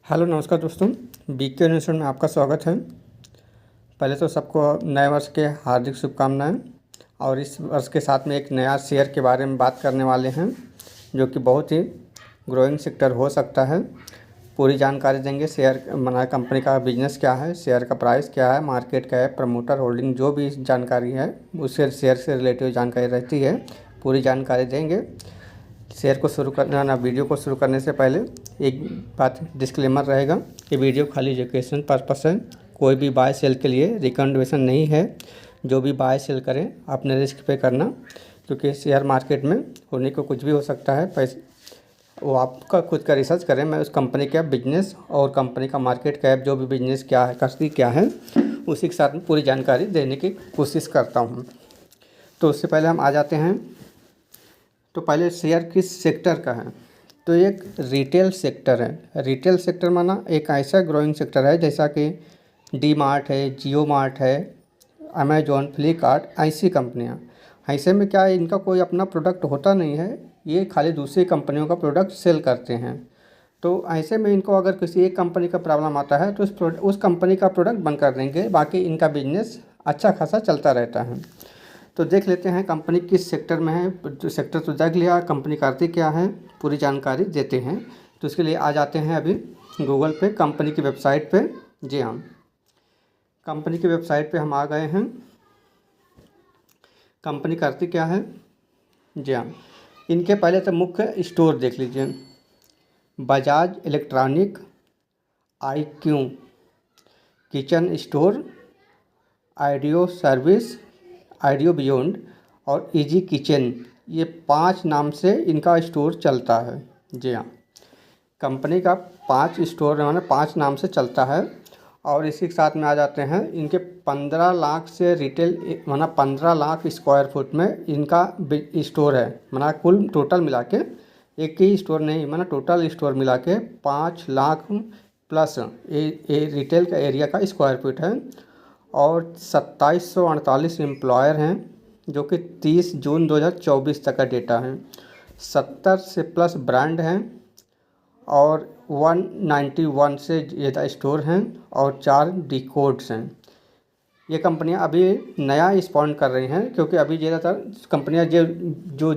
Hello नमस्कार दोस्तों, BK news में आपका स्वागत है। पहले तो सबको नए वर्ष के हार्दिक शुभकामनाएं। और इस वर्ष के साथ में एक नया शेयर के बारे में बात करने वाले हैं जो कि बहुत ही ग्रोइंग सेक्टर हो सकता है। पूरी जानकारी देंगे। शेयर कंपनी का बिजनेस क्या है, शेयर का प्राइस क्या है, मार्केट क्या है, प्रमोटर होल्डिंग, जो भी जानकारी है उससे शेयर से रिलेटेड जानकारी रहती है, पूरी जानकारी देंगे। शेयर को शुरू करना वीडियो को शुरू करने से पहले एक बात डिस्क्लेमर रहेगा कि वीडियो खाली एजुकेशन पर्पस है, कोई भी बाय सेल के लिए रिकमेंडेशन नहीं है। जो भी बाय सेल करें अपने रिस्क पे करना, क्योंकि शेयर मार्केट में होने को कुछ भी हो सकता है। पैसे वो आपका खुद का रिसर्च करें। मैं उस कंपनी का बिजनेस और कंपनी का मार्केट कैप, जो भी बिजनेस क्या है, करती क्या है, उसी के साथ में पूरी जानकारी देने की कोशिश करता हूँ। तो उससे पहले हम आ जाते हैं। तो पहले शेयर किस सेक्टर का है, तो एक रिटेल सेक्टर है। रिटेल सेक्टर माना एक ऐसा ग्रोइंग सेक्टर है जैसा कि डी मार्ट है, जियो मार्ट है, अमेजोन, फ्लिपकार्ट, ऐसी कंपनियां। ऐसे में क्या है, इनका कोई अपना प्रोडक्ट होता नहीं है, ये खाली दूसरी कंपनियों का प्रोडक्ट सेल करते हैं। तो ऐसे में इनको अगर किसी एक कंपनी का प्रॉब्लम आता है तो उस कंपनी का प्रोडक्ट बंद कर देंगे, बाकी इनका बिजनेस अच्छा खासा चलता रहता है। तो देख लेते हैं कंपनी किस सेक्टर में है। तो सेक्टर तो देख लिया, कंपनी करती क्या है, पूरी जानकारी देते हैं। तो इसके लिए आ जाते हैं अभी गूगल पे, कंपनी की वेबसाइट पे। जी हाँ, कंपनी की वेबसाइट पे हम आ गए हैं। कंपनी करती क्या है, जी हाँ, इनके पहले तो मुख्य स्टोर देख लीजिए। Bajaj electronic, IQ kitchen store, audio service, audio beyond और इजी किचन, ये 5 नाम से इनका स्टोर चलता है। जी हाँ, कंपनी का 5 स्टोर माने 5 नाम से चलता है। और इसी के साथ में आ जाते हैं इनके 15 लाख से रिटेल माना 15 लाख स्क्वायर फुट में इनका स्टोर है। माना कुल टोटल मिला के, एक ही स्टोर नहीं, माना टोटल स्टोर मिला के 5 लाख प्लस ये रिटेल का एरिया का स्क्वायर फुट है। और 2748 एम्प्लॉयर हैं, जो कि 30 जून 2024 तक का डेटा है। 70 से प्लस ब्रांड हैं और 191 से ज़्यादा स्टोर हैं और 4 डिकोड्स हैं। ये कंपनियां अभी नया स्पॉन्ड कर रही हैं, क्योंकि अभी ज़्यादातर कंपनियां जो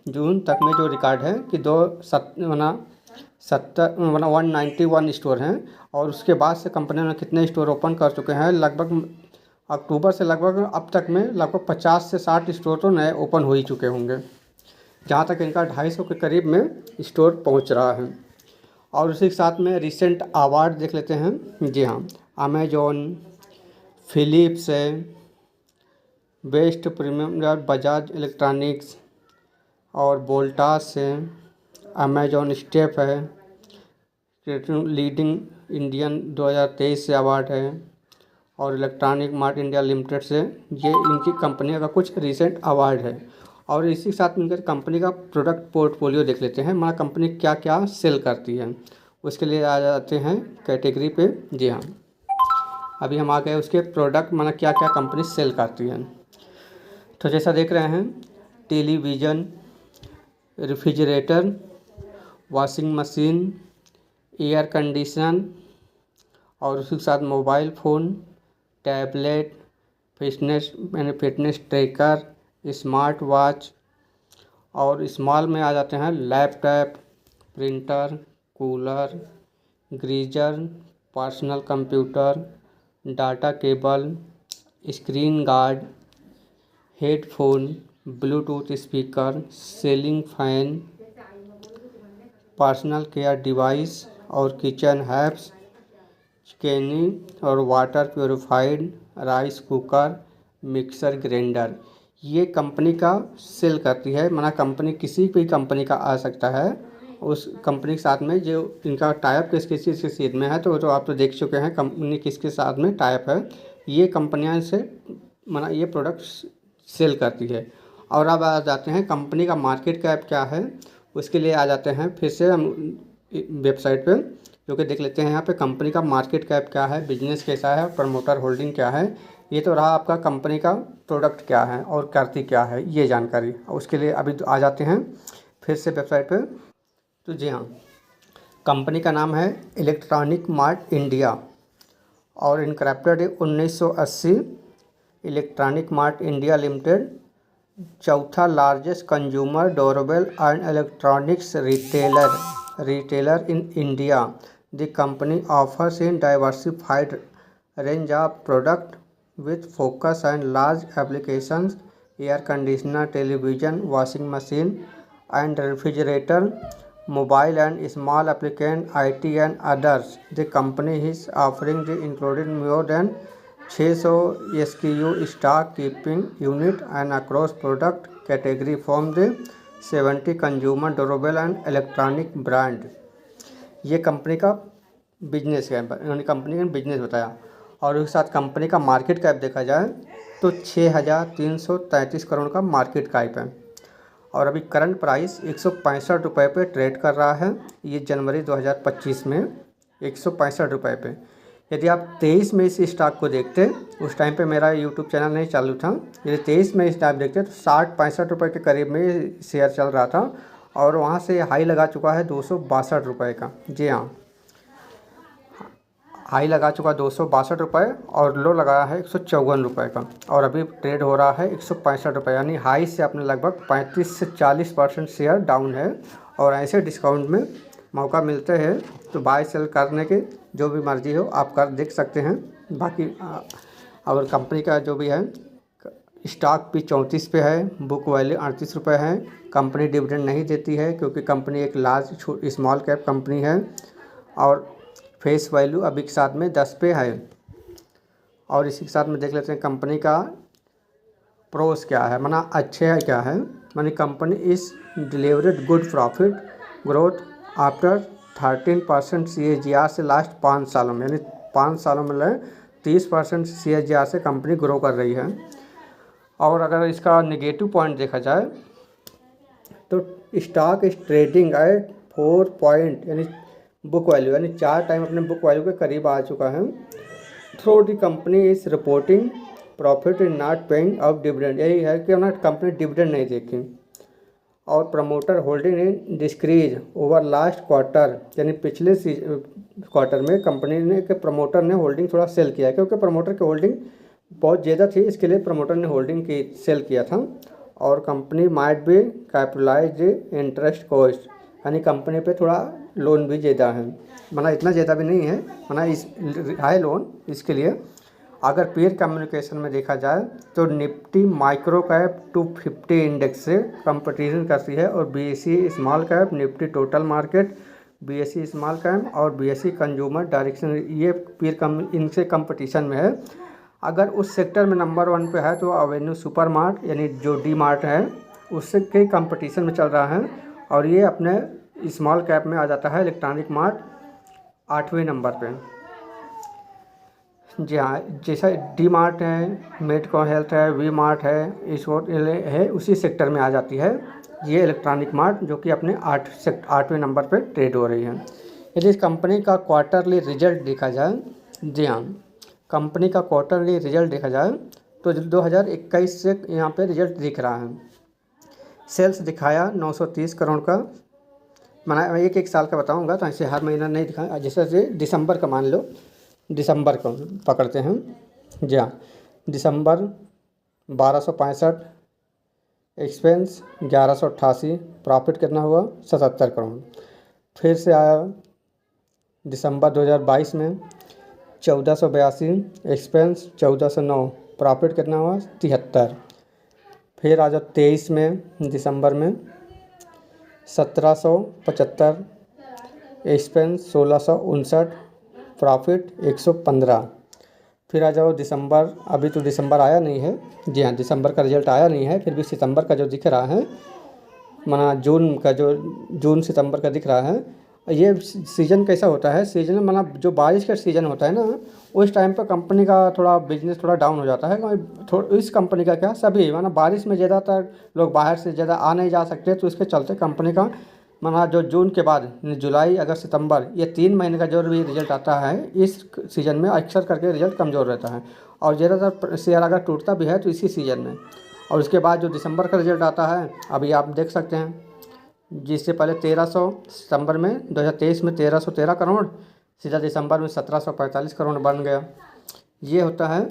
जून तक में जो रिकॉर्ड है कि 191 स्टोर हैं। और उसके बाद से कंपनियों ने कितने स्टोर ओपन कर चुके हैं, लगभग अक्टूबर से लगभग अब तक में लगभग 50 से 60 स्टोर तो नए ओपन हो ही चुके होंगे, जहाँ तक इनका 250 के करीब में स्टोर पहुँच रहा है। और उसी के साथ में रिसेंट अवार्ड देख लेते हैं। जी हाँ, अमेजोन, फिलिप्स है, बेस्ट प्रीमियम, बजाज इलेक्ट्रॉनिक्स और वोल्टास है, अमेजोन स्टेप है, लीडिंग इंडियन 2023 से अवार्ड है, और इलेक्ट्रॉनिक मार्ट इंडिया लिमिटेड से, ये इनकी कंपनी का कुछ रिसेंट अवार्ड है। और इसी के साथ मिलकर कंपनी का प्रोडक्ट पोर्टफोलियो देख लेते हैं, हमारा कंपनी क्या क्या सेल करती है। उसके लिए आ जाते हैं कैटेगरी पे। जी हाँ, अभी हम आ गए उसके प्रोडक्ट, माना क्या क्या कंपनी सेल करती है। तो जैसा देख रहे हैं, television, refrigerator, washing machine, air condition, और उसके साथ mobile phone, tablet, fitness tracker, smart watch, और स्मॉल में आ जाते हैं laptop, printer, cooler, geyser, personal computer, data cable, screen guard, headphone, Bluetooth speaker, ceiling fan, personal care device और kitchen herbs, चिकनी और water purified, rice cooker, mixer grinder, ये company का cell करती है। माना कंपनी किसी भी कंपनी का आ सकता है, उस कंपनी के साथ में जो इनका टाइप किस किस चीज़ के सीध में है, तो आप तो देख चुके हैं कंपनी किसके साथ में टाइप है। ये कंपनियां से माना ये प्रोडक्ट सेल करती है। और अब आ जाते हैं कंपनी का मार्केट कैप क्या है, उसके लिए आ जाते हैं फिर से हम वेबसाइट पे, जो कि देख लेते हैं यहाँ पे कंपनी का मार्केट कैप क्या है, बिजनेस कैसा है, प्रमोटर होल्डिंग क्या है। ये तो रहा आपका कंपनी का प्रोडक्ट क्या है और करती क्या है, ये जानकारी। उसके लिए अभी आ जाते हैं फिर से वेबसाइट पे। तो जी हाँ, कंपनी का नाम है इलेक्ट्रॉनिक मार्ट इंडिया और incorporated 1980। Electronic mart India limited चौथा largest consumer durable and electronics retailer in India. The company offers in diversified range of product with focus on large applications, air conditioner, television, washing machine and refrigerator, mobile and small appliance, IT and others. The company is offering the included more than 600 SKU stock keeping unit and across product category from the 70 consumer durable and electronic brand। ये company का business है, उन्होंने company का business बताया। और उसके साथ company का मार्केट कैप देखा जाए तो 6,333 करोड़ का मार्केट कैप है और अभी करंट प्राइस 165 रुपये पे ट्रेड कर रहा है। ये जनवरी 2025 में 165 रुपये पे। यदि आप 23 में इस स्टॉक को देखते, उस टाइम पे मेरा यूट्यूब चैनल नहीं चालू था, यदि 23 में स्टॉक देखते तो 60-65 रुपये के करीब में शेयर चल रहा था और वहाँ से हाई लगा चुका है 262 रुपये का। जी हाँ, हाई लगा चुका 262 रुपये और लो लगाया है 154 रुपये का और अभी ट्रेड हो रहा है 165 रुपये, यानी हाई से अपने लगभग 35 से 40% शेयर डाउन है। और ऐसे डिस्काउंट में मौका मिलते हैं तो बाय सेल करने के जो भी मर्जी हो आप कर देख सकते हैं। बाकी और कंपनी का जो भी है स्टॉक भी 34 पे है, बुक वैल्यू 38 रुपये है। कंपनी डिविडेंड नहीं देती है क्योंकि कंपनी एक लार्ज स्मॉल कैप कंपनी है और फेस वैल्यू अभी के साथ में 10 पे है। और इसी के साथ में देख लेते हैं कंपनी का प्रोस क्या है, माना अच्छे है क्या है। मानी company is delivered good profit growth after 13% CAGR से लास्ट 5 सालों में, यानी 5 सालों में 30% CAGR से कंपनी ग्रो कर रही है। और अगर इसका नेगेटिव पॉइंट देखा जाए तो स्टॉक इस ट्रेडिंग एट 4 पॉइंट यानी बुक वैल्यू, यानी 4 टाइम अपने बुक वैल्यू के करीब आ चुका है। Through the company is reporting profit in not paying off dividend, यही है कि उन्होंने कंपनी डिविडेंड नहीं देखी। और promoter holding in decrease over last quarter, यानी पिछले क्वार्टर में कंपनी ने के प्रमोटर ने होल्डिंग थोड़ा सेल किया क्योंकि प्रमोटर की होल्डिंग बहुत ज़्यादा थी, इसके लिए प्रमोटर ने होल्डिंग की सेल किया था। और company might be capitalize interest cost, यानी कंपनी पे थोड़ा लोन भी ज़्यादा है, माना इतना ज़्यादा भी नहीं है, माना इस हाई लोन। इसके लिए अगर पीयर कम्युनिकेशन में देखा जाए तो निफ्टी माइक्रो कैप 250 इंडेक्स से कंपटीशन करती है और BSE small cap, Nifty total market, BSE small cap और BSE कंज्यूमर डायरेक्शन, ये पीयर इनसे कंपटीशन में है। अगर उस सेक्टर में नंबर 1 पे है तो एवेन्यू सुपर मार्ट, यानी जो डी मार्ट है उससे के कंपटीशन में चल रहा है और ये अपने स्मॉल कैप में आ जाता है इलेक्ट्रॉनिक मार्ट 8वें नंबर पे। जी हाँ, जैसा डी मार्ट है, मेडको हेल्थ है, वी मार्ट है, इस है उसी सेक्टर में आ जाती है ये इलेक्ट्रॉनिक मार्ट, जो कि अपने 8वें नंबर पे ट्रेड हो रही है। यदि इस कंपनी का क्वार्टरली रिजल्ट देखा जाए, जी हाँ, कंपनी का क्वार्टरली रिजल्ट देखा जाए तो 2021 से यहाँ पे रिजल्ट दिख रहा है। सेल्स दिखाया 930 करोड़ का, मैं एक साल का बताऊंगा तो ऐसे हर महीना नहीं दिखाया। जैसे दिसंबर का मान लो, दिसंबर को पकड़ते हैं, जी हाँ, दिसंबर 1265, एक्सपेंस 1188, प्रॉफिट कितना हुआ 77 करोड़। फिर से आया दिसंबर 2022 में 1482, एक्सपेंस 1409, प्रॉफिट कितना हुआ 73। फिर आ जाओ 23 में दिसंबर में 1775, एक्सपेंस 1659, प्रॉफिट 115। फिर आ जाओ दिसंबर, अभी तो दिसंबर आया नहीं है, जी हाँ, दिसंबर का रिजल्ट आया नहीं है, फिर भी सितंबर का जो दिख रहा है, माना जून का जो जून सितंबर का दिख रहा है। ये सीज़न कैसा होता है, सीजन माना जो बारिश का सीज़न होता है ना, उस टाइम पर कंपनी का थोड़ा बिजनेस थोड़ा डाउन हो जाता है। इस कंपनी का क्या, सभी माना बारिश में ज़्यादातर लोग बाहर से ज़्यादा आ नहीं जा सकते, तो इसके चलते कंपनी का माना जो जून के बाद जुलाई, अगस्त, सितंबर, ये 3 महीने का जो भी रिजल्ट आता है इस सीज़न में अक्सर करके रिजल्ट कमज़ोर रहता है और ज़्यादातर शेयर अगर टूटता भी है तो इसी सीज़न में। और उसके बाद जो दिसंबर का रिजल्ट आता है, अभी आप देख सकते हैं जिससे पहले 1300 सितंबर में 2023 में 1313 करोड़, सीधा दिसंबर में 1745 करोड़ बन गया। ये होता है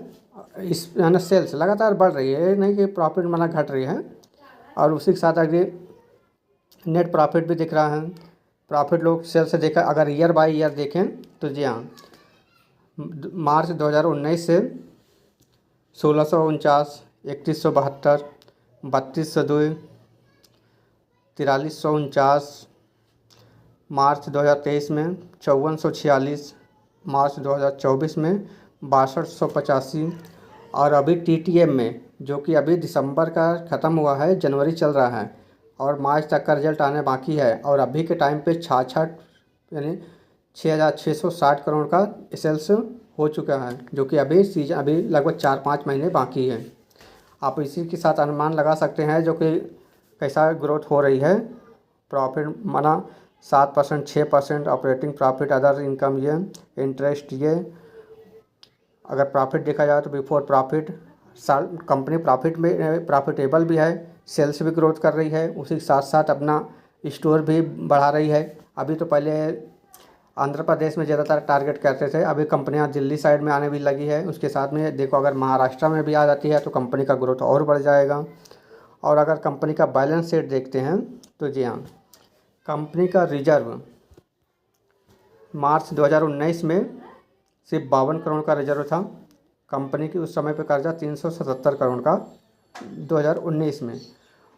इस यानी सेल्स लगातार बढ़ रही है, ये नहीं कि प्रॉफिट माना घट रही है। और उसी के साथ आगे नेट प्रॉफिट भी दिख रहा है। प्रॉफिट लोग सेल्स से देखा, अगर ईयर बाय ईयर देखें तो जी हाँ, मार्च 2019 से 1649, 3172, 3202, 4349, मार्च 2023 में 5446, मार्च 2024 में 6285, और अभी TTM में जो कि अभी दिसंबर का ख़त्म हुआ है, जनवरी चल रहा है और मार्च तक का रिजल्ट आने बाकी है, और अभी के टाइम पे 66 यानी 6660 करोड़ का सेल्स हो चुका है, जो कि अभी लगभग 4-5 महीने बाकी है। आप इसी के साथ अनुमान लगा सकते हैं जो कि कैसा ग्रोथ हो रही है। प्रॉफिट माना 7%, 6% ऑपरेटिंग प्रॉफिट, अदर इनकम ये, इंटरेस्ट ये। अगर प्रॉफिट देखा जाए तो बिफोर प्रॉफिट कंपनी प्रॉफिट में प्रॉफिटेबल भी है, सेल्स भी ग्रोथ कर रही है, उसी के साथ साथ अपना स्टोर भी बढ़ा रही है। अभी तो पहले आंध्र प्रदेश में ज़्यादातर टारगेट करते थे, अभी कंपनियां दिल्ली साइड में आने भी लगी है। उसके साथ में देखो, अगर महाराष्ट्र में भी आ जाती है तो कंपनी का ग्रोथ और बढ़ जाएगा। और अगर कंपनी का बैलेंस शीट देखते हैं तो जी हाँ, कंपनी का रिजर्व मार्च 2019 में सिर्फ 52 करोड़ का रिजर्व था। कंपनी की उस समय पे कर्जा 377 करोड़ का 2019 में,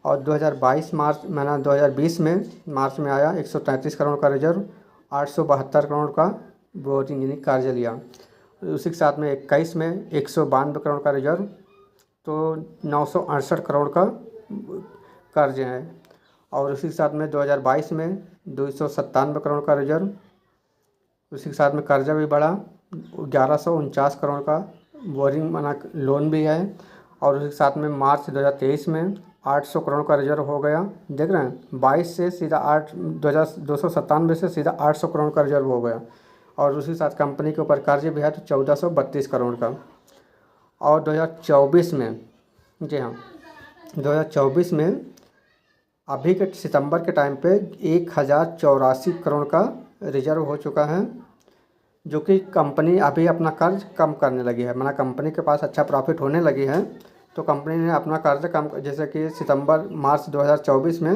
और 2022 मार्च महीना 2020 में मार्च में आया 133 करोड़ का रिजर्व, 872 करोड़ का बोरिंग यानी कर्ज लिया। उसी के साथ में 21 में 192 करोड़ का रिजर्व, तो 968 करोड़ का कर्ज है। और उसी के साथ में 2022 में 297 करोड़ का रिजर्व, उसी के साथ में कर्जा भी बढ़ा, 1149 करोड़ का बोरिंग माना लोन भी है। और उसके साथ में मार्च 2023 में 800 करोड़ का रिजर्व हो गया। देख रहे हैं, 22 से सीधा 297 से सीधा 800 करोड़ का रिजर्व हो गया। और उसी के साथ कंपनी के ऊपर कर्ज भी है तो 1432 करोड़ का। और 2024 में जी हाँ, 2024 में अभी के सितंबर के टाइम पे 1084 करोड़ का रिजर्व हो चुका है, जो कि कंपनी अभी अपना कर्ज कम करने लगी है। माना कंपनी के पास अच्छा प्रॉफिट होने लगी है तो कंपनी ने अपना कर्ज कम, जैसे कि सितंबर मार्च 2024 में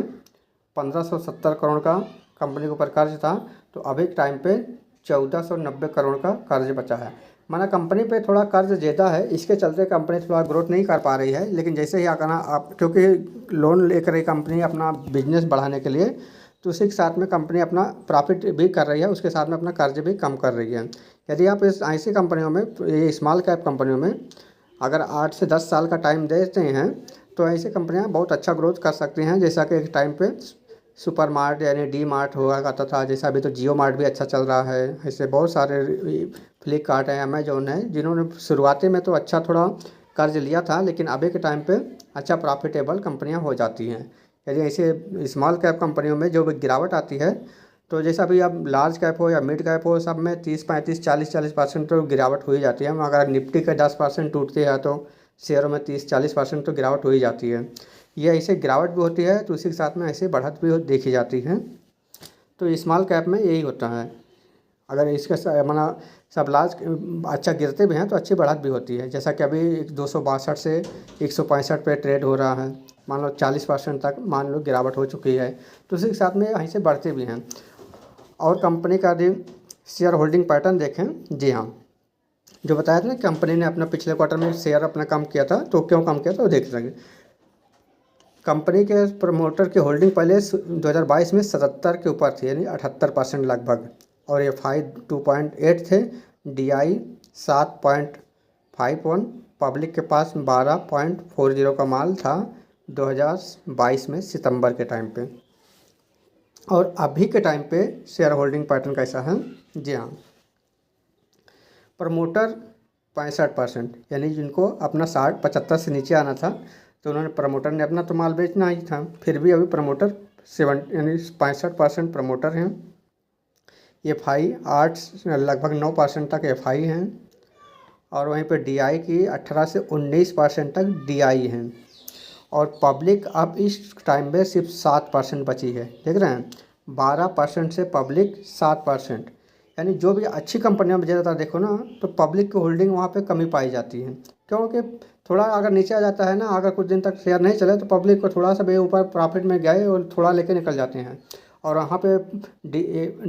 1570 करोड़ का कंपनी के ऊपर कर्ज था, तो अभी के टाइम पे 1490 करोड़ का कर्ज बचा है। माना कंपनी पे थोड़ा कर्ज ज़्यादा है, इसके चलते कंपनी थोड़ा ग्रोथ नहीं कर पा रही है। लेकिन जैसे ही आकर आप, क्योंकि लोन लेकर कंपनी अपना बिजनेस बढ़ाने के लिए, तो उसी के साथ में कंपनी अपना प्रॉफिट भी कर रही है, उसके साथ में अपना कर्ज भी कम कर रही है। यदि आप इस ऐसी कंपनियों में, ये स्मॉल कैप कंपनियों में अगर 8 से 10 साल का टाइम देते हैं तो ऐसी कंपनियां बहुत अच्छा ग्रोथ कर सकती हैं। जैसा कि एक टाइम पे सुपर मार्ट यानी डी मार्ट हुआ करता था, जैसा अभी तो जियो मार्ट भी अच्छा चल रहा है। ऐसे बहुत सारे फ्लिपकार्ट है, अमेजोन है, जिन्होंने शुरुआती में तो अच्छा थोड़ा कर्ज लिया था, लेकिन अभी के टाइम पे अच्छा प्रॉफिटेबल कंपनियां हो जाती हैं। यदि ऐसे स्मॉल कैप कंपनियों में जो भी गिरावट आती है, तो जैसा भी अब लार्ज कैप हो या मिड कैप हो, सब में 30-35, 40-40% तो गिरावट हो ही जाती है। अगर निफ्टी का 10% टूटती है तो शेयरों में 30-40% तो गिरावट हो ही जाती है। ये ऐसे गिरावट भी होती है तो उसी के साथ में ऐसे बढ़त भी देखी जाती है। तो स्मॉल कैप में यही होता है। अगर इसका माना सब लार्ज अच्छा गिरते भी हैं तो अच्छी बढ़त भी होती है। जैसा कि अभी 262 से 165 पे ट्रेड हो रहा है, मान लो 40% तक मान लो गिरावट हो चुकी है, तो उसी के साथ में यहीं से बढ़ते भी हैं। और कंपनी का भी शेयर होल्डिंग पैटर्न देखें, जी हाँ, जो बताया था ना कंपनी ने अपना पिछले क्वार्टर में शेयर अपना कम किया था, तो क्यों कम किया था वो देख सकें। कंपनी के प्रमोटर की होल्डिंग पहले 2022 में 77 के ऊपर थी, यानी 78% लगभग, और FI 2.8 थे, DI 7.51, पब्लिक के पास 12.40 का माल था 2022 में सितंबर के टाइम पे। और अभी के टाइम पे शेयर होल्डिंग पैटर्न कैसा है, जी हाँ, प्रमोटर 65%, यानी जिनको अपना 75 से नीचे आना था तो उन्होंने, प्रमोटर ने अपना तो माल बेचना ही था, फिर भी अभी प्रमोटर 7 यानी 65% प्रमोटर हैं। FI 8 लगभग 9% तक FI हैं, और वहीं पर DI की 18 से 19% तक DI हैं। और पब्लिक अब इस टाइम पे सिर्फ 7% बची है, देख रहे हैं। 12% से पब्लिक 7%, यानी जो भी अच्छी कंपनियों में ज़्यादातर देखो ना तो पब्लिक की होल्डिंग वहाँ पे कमी पाई जाती है, क्योंकि थोड़ा अगर नीचे आ जाता है ना, अगर कुछ दिन तक शेयर नहीं चले तो पब्लिक को थोड़ा सा भी ऊपर प्रॉफिट में गए और थोड़ा लेके निकल जाते हैं। और वहाँ पे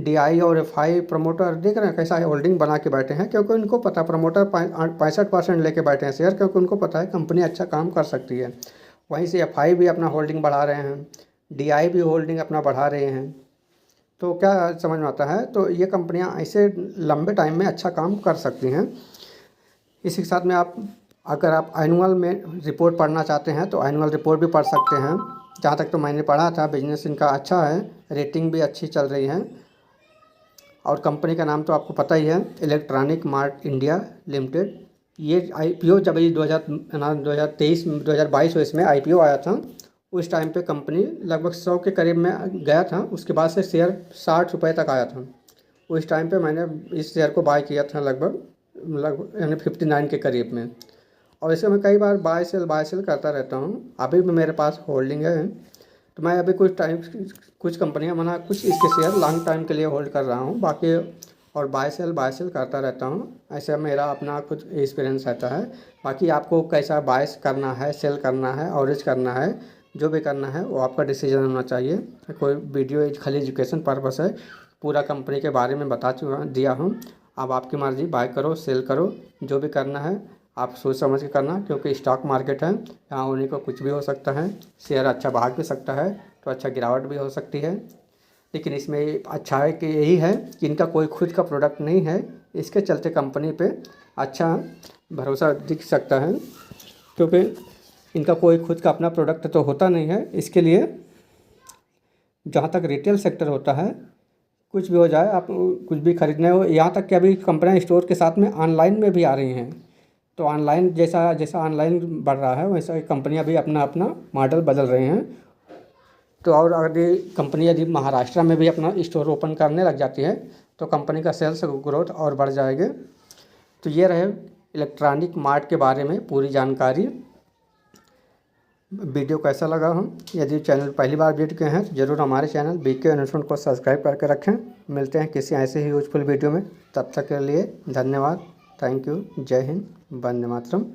DI और FI प्रमोटर देख रहे हैं कैसा होल्डिंग बना के बैठे हैं, क्योंकि उनको पता, प्रमोटर 65% लेके बैठे हैं शेयर, क्योंकि उनको पता है कंपनी अच्छा काम कर सकती है। वहीं से FI भी अपना होल्डिंग बढ़ा रहे हैं, DI भी होल्डिंग अपना बढ़ा रहे हैं। तो क्या समझ में आता है, तो ये कंपनियां ऐसे लंबे टाइम में अच्छा काम कर सकती हैं। इसी के साथ में अगर आप एनुअल में रिपोर्ट पढ़ना चाहते हैं तो एनुअल रिपोर्ट भी पढ़ सकते हैं। जहाँ तक तो मैंने पढ़ा था, बिजनेस इनका अच्छा है, रेटिंग भी अच्छी चल रही है। और कंपनी का नाम तो आपको पता ही है, इलेक्ट्रॉनिक मार्ट इंडिया लिमिटेड। ये IPO जब ये 2022 में IPO आया था, उस टाइम पे कंपनी लगभग 100 के करीब में गया था। उसके बाद से शेयर 60 रुपये तक आया था। उस टाइम पे मैंने इस शेयर को बाय किया था लगभग यानी 59 के करीब में। और इसे मैं कई बार बाय सेल करता रहता हूँ। अभी भी मेरे पास होल्डिंग है, तो मैं अभी कुछ कंपनियां कुछ इसके शेयर लॉन्ग टाइम के लिए होल्ड कर रहा हूँ, बाकी और बाय सेल करता रहता हूँ। ऐसा मेरा अपना कुछ एक्सपीरियंस रहता है। बाकी आपको कैसा बाय करना है, सेल करना है, ऑवरेज करना है, जो भी करना है वो आपका डिसीजन होना चाहिए। कोई वीडियो खाली एजुकेशन पर्पस है, पूरा कंपनी के बारे में बता दिया हूँ। अब आपकी मर्ज़ी, बाय करो सेल करो, जो भी करना है आप सोच समझ के करना, क्योंकि स्टॉक मार्केट है, यहाँ होने को कुछ भी हो सकता है। शेयर अच्छा भाग भी सकता है तो अच्छा गिरावट भी हो सकती है। लेकिन इसमें अच्छा है कि यही है कि इनका कोई खुद का प्रोडक्ट नहीं है, इसके चलते कंपनी पे अच्छा भरोसा दिख सकता है, क्योंकि इनका कोई खुद का अपना प्रोडक्ट तो होता नहीं है। इसके लिए जहाँ तक रिटेल सेक्टर होता है, कुछ भी हो जाए, आप कुछ भी खरीदने हो, यहाँ तक कि अभी कंपनियाँ स्टोर के साथ में ऑनलाइन में भी आ रही हैं। तो ऑनलाइन जैसा ऑनलाइन बढ़ रहा है, वैसा कंपनियाँ भी अपना मॉडल बदल रही हैं। तो और अगर कंपनी यदि महाराष्ट्र में भी अपना स्टोर ओपन करने लग जाती है तो कंपनी का सेल्स ग्रोथ और बढ़ जाएगा। तो ये रहे इलेक्ट्रॉनिक मार्ट के बारे में पूरी जानकारी। वीडियो कैसा लगा हम, यदि चैनल पहली बार विजिट किए हैं तो ज़रूर हमारे चैनल BK इन्वेस्टमेंट को सब्सक्राइब करके रखें। मिलते हैं किसी ऐसे ही यूजफुल वीडियो में, तब तक के लिए धन्यवाद। Thank you. जय हिंद, वंदे मातरम।